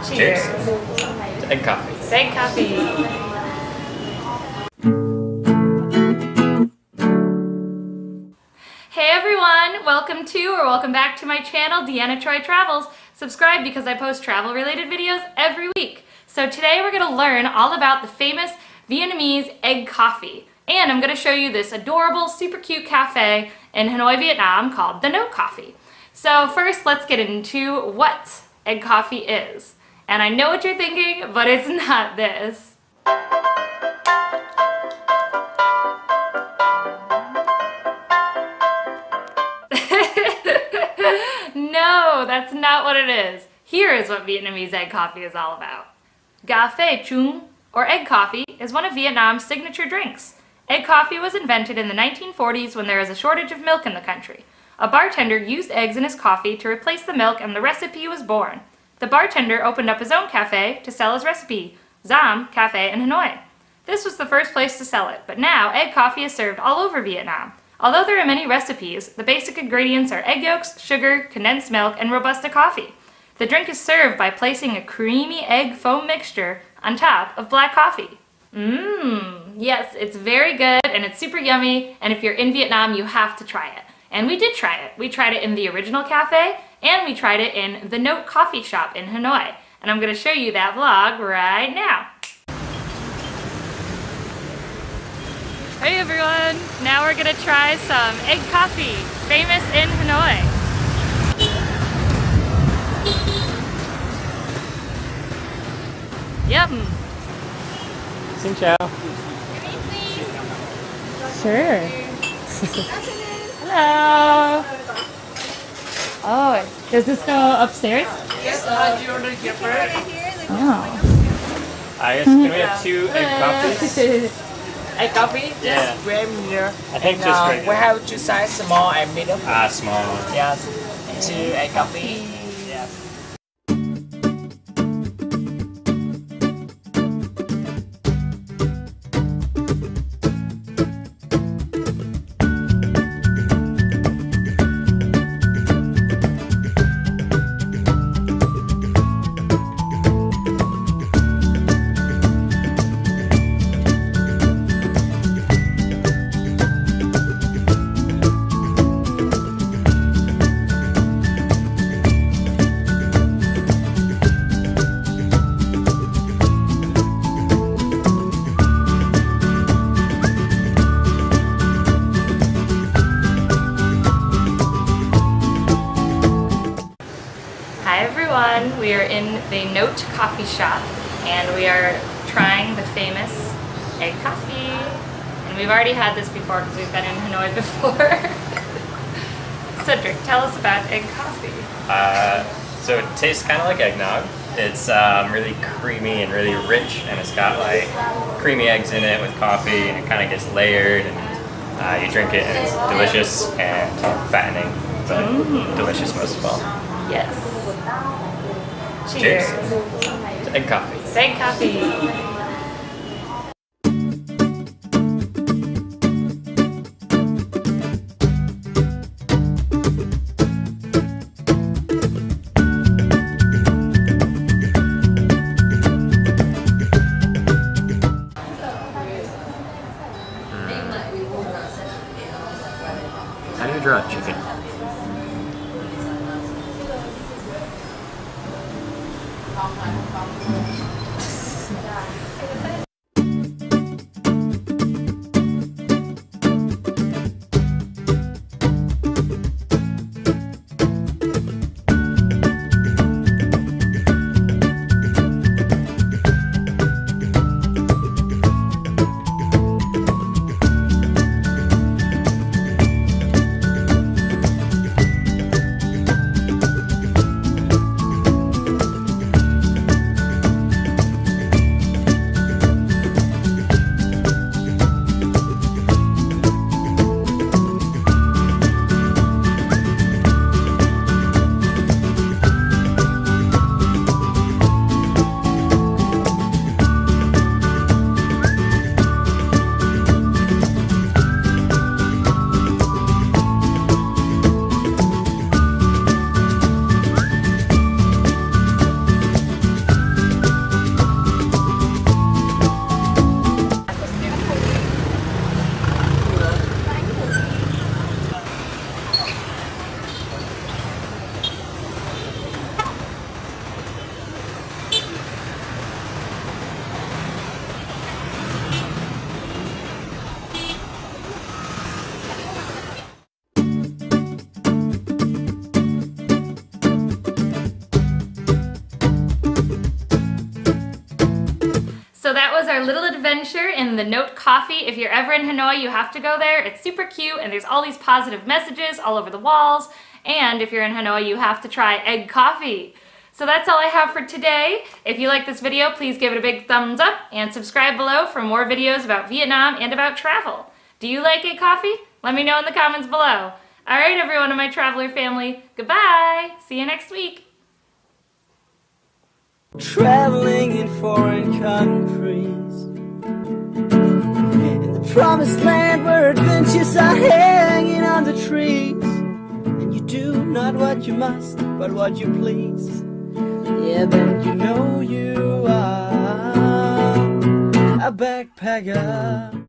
Cheers. To egg coffee. Egg coffee. Hey everyone, welcome back to my channel, Deanna Travels. Subscribe because I post travel related videos every week. So today we're going to learn all about the famous Vietnamese egg coffee. And I'm going to show you this adorable, super cute cafe in Hanoi, Vietnam called the No Coffee. So first let's get into what egg coffee is. And I know what you're thinking, but it's not this. No, that's not what it is. Here is what Vietnamese egg coffee is all about. Cà phê chung, or egg coffee, is one of Vietnam's signature drinks. Egg coffee was invented in the 1940s when there was a shortage of milk in the country. A bartender used eggs in his coffee to replace the milk and the recipe was born. The bartender opened up his own cafe to sell his recipe, Zam Cafe in Hanoi. This was the first place to sell it, but now egg coffee is served all over Vietnam. Although there are many recipes, the basic ingredients are egg yolks, sugar, condensed milk, and Robusta coffee. The drink is served by placing a creamy egg foam mixture on top of black coffee. Yes, it's very good and it's super yummy, and if you're in Vietnam, you have to try it. And we did try it. We tried it in the original cafe, and we tried it in the Note Coffee Shop in Hanoi. And I'm going to show you that vlog right now. Hey everyone! Now we're going to try some egg coffee, famous in Hanoi. Yum! Xin chào. Sure. Hello. Oh, does this go upstairs? Yes, do you want to get first? Oh. I guess can we have 2 egg coffees? Egg coffee? Yeah. Regular. I think And, just regular. we have 2 sizes, small and medium. Small. Yes. 2 egg coffee. Yes. Hi everyone, we are in the Note Coffee Shop and we are trying the famous egg coffee. And we've already had this before because we've been in Hanoi before. Cedric, tell us about egg coffee. So it tastes kind of like eggnog. It's really creamy and really rich, and it's got like creamy eggs in it with coffee, and it kind of gets layered, and you drink it and it's delicious and fattening, but delicious most of all. Yes. Cheers. Cheers. To egg coffee. Egg coffee. How do you draw a chicken? So that was our little adventure in the Note Coffee. If you're ever in Hanoi, you have to go there. It's super cute and there's all these positive messages all over the walls. And if you're in Hanoi, you have to try egg coffee. So that's all I have for today. If you like this video, please give it a big thumbs up and subscribe below for more videos about Vietnam and about travel. Do you like egg coffee? Let me know in the comments below. All right, everyone in my traveler family, goodbye. See you next week. Traveling in foreign countries, in the promised land where adventures are hanging on the trees, and you do not what you must, but what you please. Yeah, then you know you are a backpacker.